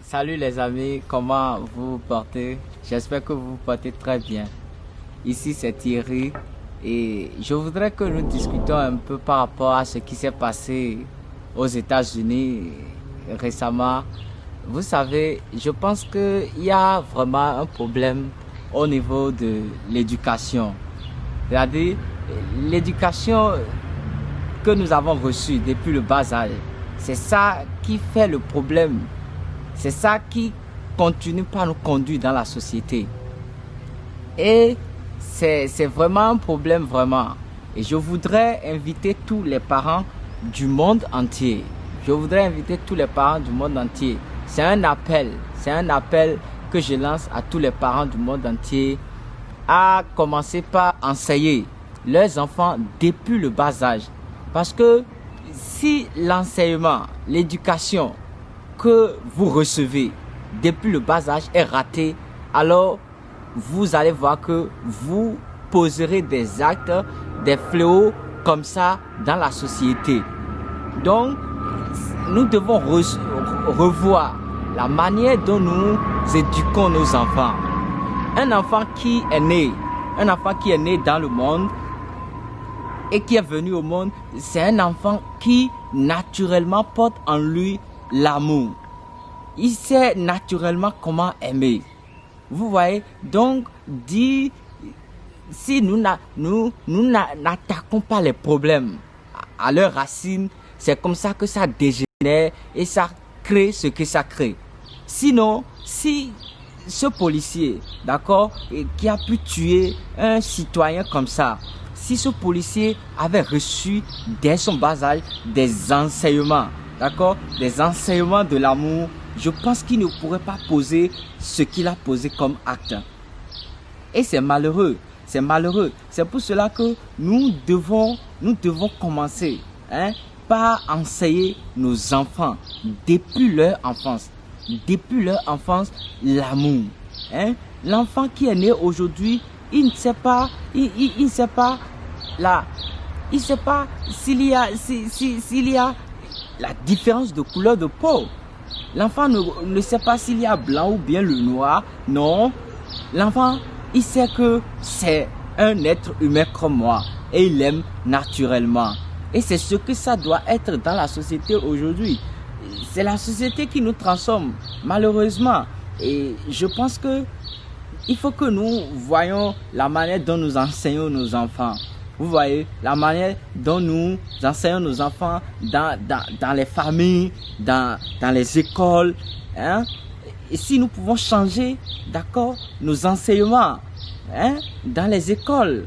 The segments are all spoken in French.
Salut les amis, comment vous vous portez? J'espère que vous vous portez très bien. Ici c'est Thierry et je voudrais que nous discutions un peu par rapport à ce qui s'est passé aux États-Unis récemment. Vous savez, je pense qu'il y a vraiment un problème au niveau de l'éducation. C'est-à-dire, l'éducation que nous avons reçue depuis le bas âge, c'est ça qui fait le problème. C'est ça qui continue par nous conduire dans la société. Et c'est vraiment un problème, vraiment. Et je voudrais inviter tous les parents du monde entier. Je voudrais inviter tous les parents du monde entier. C'est un appel que je lance à tous les parents du monde entier à commencer par enseigner leurs enfants depuis le bas âge. Parce que si l'enseignement, l'éducation que vous recevez depuis le bas âge est raté, alors vous allez voir que vous poserez des actes, des fléaux comme ça dans la société. Donc, nous devons revoir la manière dont nous éduquons nos enfants. Un enfant qui est né dans le monde et qui est venu au monde, c'est un enfant qui naturellement porte en lui l'amour. Il sait naturellement comment aimer. Vous voyez, donc si nous n'attaquons pas les problèmes à leurs racines, c'est comme ça que ça dégénère et ça crée ce que ça crée. Sinon, si ce policier, d'accord, qui a pu tuer un citoyen comme ça, si ce policier avait reçu dès son bas âge des enseignements, d'accord, des enseignements de l'amour, je pense qu'il ne pourrait pas poser ce qu'il a posé comme acte. Et c'est malheureux, c'est malheureux. C'est pour cela que nous devons commencer par enseigner nos enfants depuis leur enfance. Depuis leur enfance, l'amour. L'enfant qui est né aujourd'hui, il ne sait pas, il ne sait pas s'il y a la différence de couleur de peau. L'enfant ne sait pas s'il y a blanc ou bien le noir. Non, l'enfant, il sait que c'est un être humain comme moi et il aime naturellement. Et c'est ce que ça doit être dans la société aujourd'hui. C'est la société qui nous transforme, malheureusement. Et je pense que il faut que nous voyions la manière dont nous enseignons nos enfants. Vous voyez, la manière dont nous enseignons nos enfants dans les familles, dans les écoles. Et si nous pouvons changer, d'accord, nos enseignements dans les écoles.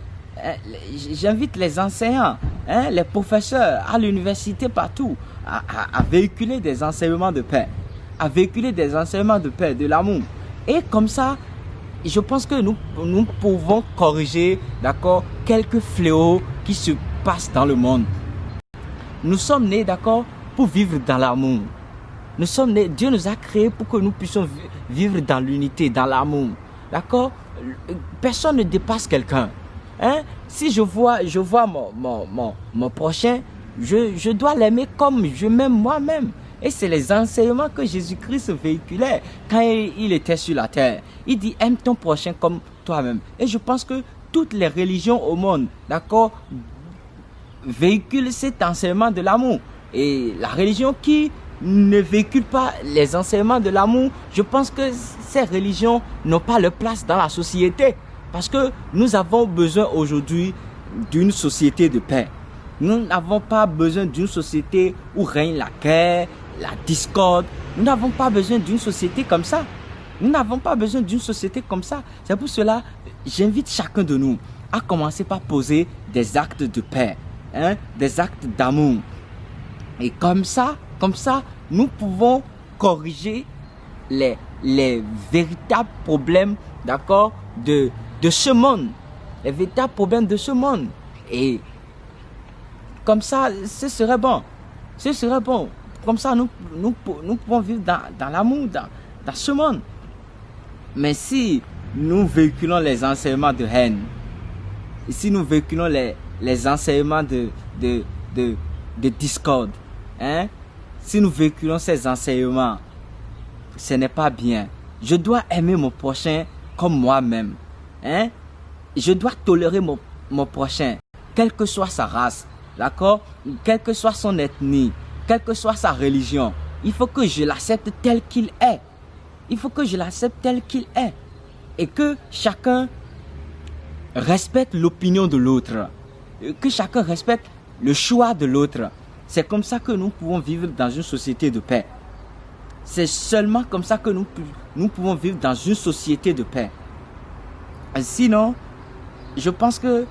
J'invite les enseignants, les professeurs à l'université partout à véhiculer des enseignements de paix, à véhiculer des enseignements de paix, de l'amour. Et comme ça, je pense que nous pouvons corriger, d'accord, quelques fléaux qui se passent dans le monde. Nous sommes nés, d'accord, pour vivre dans l'amour. Nous sommes nés, Dieu nous a créés pour que nous puissions vivre dans l'unité, dans l'amour. D'accord? Personne ne dépasse quelqu'un. Si je vois mon prochain, je dois l'aimer comme je m'aime moi-même. Et c'est les enseignements que Jésus-Christ véhiculait quand il était sur la terre. Il dit, aime ton prochain comme toi-même. Et je pense que toutes les religions au monde, d'accord, véhiculent cet enseignement de l'amour. Et la religion qui ne véhicule pas les enseignements de l'amour, je pense que ces religions n'ont pas leur place dans la société. Parce que nous avons besoin aujourd'hui d'une société de paix. Nous n'avons pas besoin d'une société où règne la guerre, la discorde. Nous n'avons pas besoin d'une société comme ça. Nous n'avons pas besoin d'une société comme ça. C'est pour cela, j'invite chacun de nous à commencer par poser des actes de paix, des actes d'amour. Et comme ça, nous pouvons corriger les véritables problèmes, d'accord, de ce monde. Les véritables problèmes de ce monde. Et comme ça, ce serait bon. Ce serait bon. Comme ça, nous pouvons vivre dans l'amour, dans ce monde. Mais si nous véhiculons les enseignements de haine, si nous véhiculons les enseignements de discorde, si nous véhiculons ces enseignements, ce n'est pas bien. Je dois aimer mon prochain comme moi-même. Hein? Je dois tolérer mon prochain, quelle que soit sa race, d'accord? Quelle que soit son ethnie, quelle que soit sa religion. Il faut que je l'accepte tel qu'il est. Il faut que je l'accepte tel qu'il est. Et que chacun respecte l'opinion de l'autre. Que chacun respecte le choix de l'autre. C'est comme ça que nous pouvons vivre dans une société de paix. C'est seulement comme ça que nous pouvons vivre dans une société de paix. Sinon, je pense que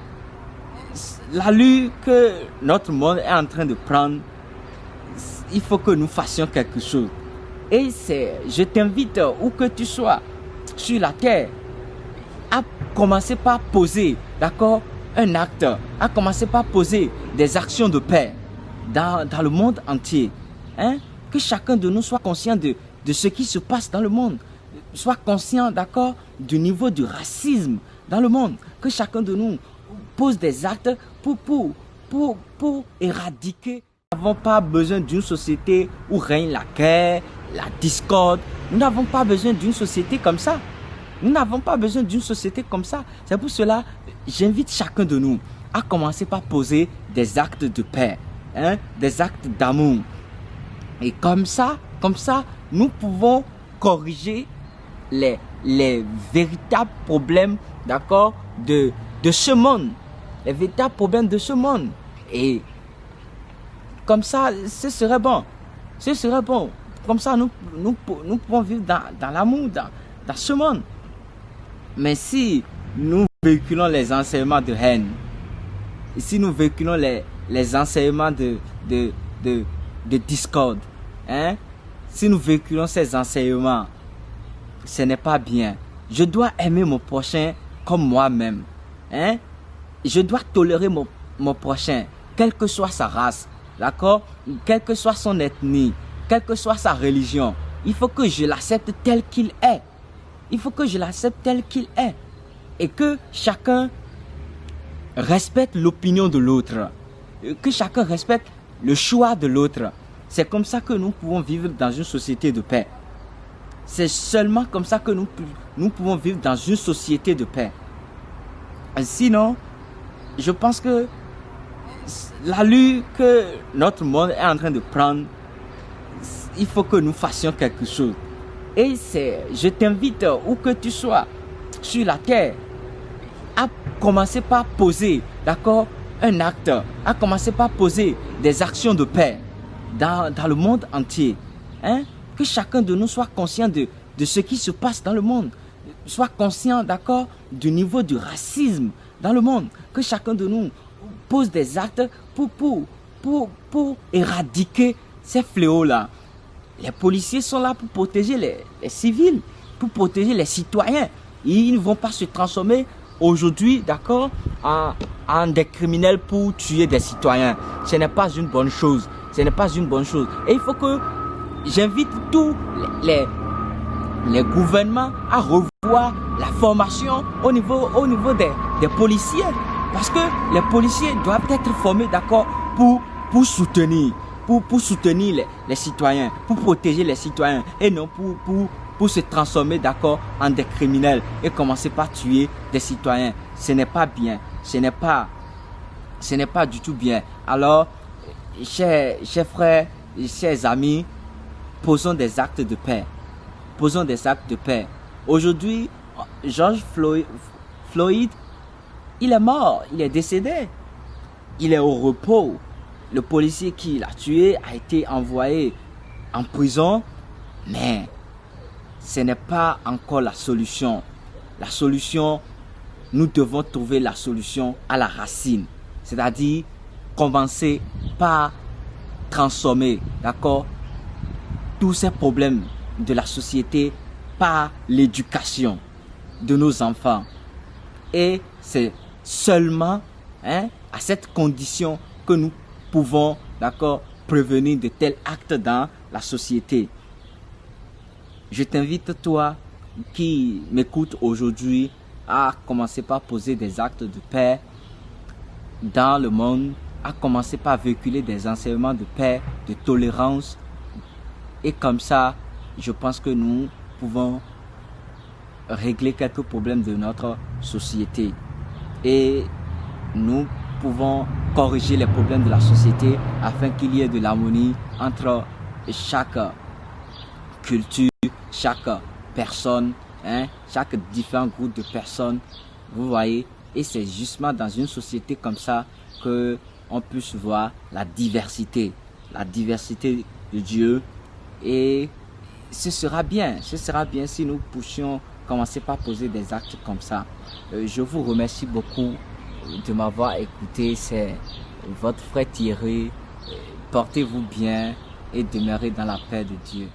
l'allure que notre monde est en train de prendre, il faut que nous fassions quelque chose. Et je t'invite, où que tu sois, sur la terre, à commencer par poser, d'accord, un acte, à commencer par poser des actions de paix dans le monde entier. Hein? Que chacun de nous soit conscient de ce qui se passe dans le monde, soit conscient, d'accord, du niveau du racisme dans le monde. Que chacun de nous pose des actes pour éradiquer. Nous n'avons pas besoin d'une société où règne la guerre, la discorde. Nous n'avons pas besoin d'une société comme ça. Nous n'avons pas besoin d'une société comme ça. C'est pour cela, j'invite chacun de nous à commencer par poser des actes de paix, hein, des actes d'amour. Et comme ça, nous pouvons corriger les véritables problèmes, d'accord, de ce monde. Les véritables problèmes de ce monde. Et comme ça, ce serait bon. Ce serait bon. Comme ça, nous pouvons vivre dans l'amour, dans ce monde. Mais si nous véhiculons les enseignements de haine, si nous véhiculons les enseignements de discorde, hein, si nous véhiculons ces enseignements, ce n'est pas bien. Je dois aimer mon prochain comme moi-même. Hein? Je dois tolérer mon prochain, quelle que soit sa race, d'accord? Quelle que soit son ethnie, quelle que soit sa religion. Il faut que je l'accepte tel qu'il est. Il faut que je l'accepte tel qu'il est. Et que chacun respecte l'opinion de l'autre. Que chacun respecte le choix de l'autre. C'est comme ça que nous pouvons vivre dans une société de paix. C'est seulement comme ça que nous pouvons vivre dans une société de paix. Sinon, je pense que l'allure que notre monde est en train de prendre, il faut que nous fassions quelque chose. Et je t'invite, où que tu sois, sur la terre, à commencer par poser, d'accord, un acte, à commencer par poser des actions de paix dans le monde entier. Hein? Que chacun de nous soit conscient de ce qui se passe dans le monde, soit conscient, d'accord, du niveau du racisme dans le monde. Que chacun de nous pose des actes pour éradiquer ces fléaux-là. Les policiers sont là pour protéger les civils, pour protéger les citoyens. Ils ne vont pas se transformer aujourd'hui, d'accord, en des criminels pour tuer des citoyens. Ce n'est pas une bonne chose. Ce n'est pas une bonne chose. Et il faut que j'invite tous les gouvernements à revoir la formation au niveau des policiers. Parce que les policiers doivent être formés, d'accord, pour soutenir. Pour soutenir les citoyens, pour protéger les citoyens et non pour se transformer, d'accord, en des criminels et commencer par tuer des citoyens. Ce n'est pas bien, ce n'est pas du tout bien. Alors, chers frères, chers amis, posons des actes de paix. Posons des actes de paix. Aujourd'hui, George Floyd, il est mort, il est décédé. Il est au repos. Le policier qui l'a tué a été envoyé en prison, mais ce n'est pas encore la solution. La solution, nous devons trouver la solution à la racine. C'est-à-dire, commencer par transformer, d'accord, tous ces problèmes de la société par l'éducation de nos enfants. Et c'est seulement à cette condition que nous pouvons, d'accord, prévenir de tels actes dans la société. Je t'invite, toi qui m'écoutes aujourd'hui, à commencer par poser des actes de paix dans le monde, à commencer par véhiculer des enseignements de paix, de tolérance. Et comme ça, je pense que nous pouvons régler quelques problèmes de notre société. Et nous pouvons corriger les problèmes de la société afin qu'il y ait de l'harmonie entre chaque culture, chaque personne, chaque différent groupe de personnes. Vous voyez, et c'est justement dans une société comme ça que on puisse voir la diversité de Dieu. Et ce sera bien si nous poussions commencer par poser des actes comme ça. Je vous remercie beaucoup de m'avoir écouté. C'est votre frère Thierry. Portez-vous bien et demeurez dans la paix de Dieu.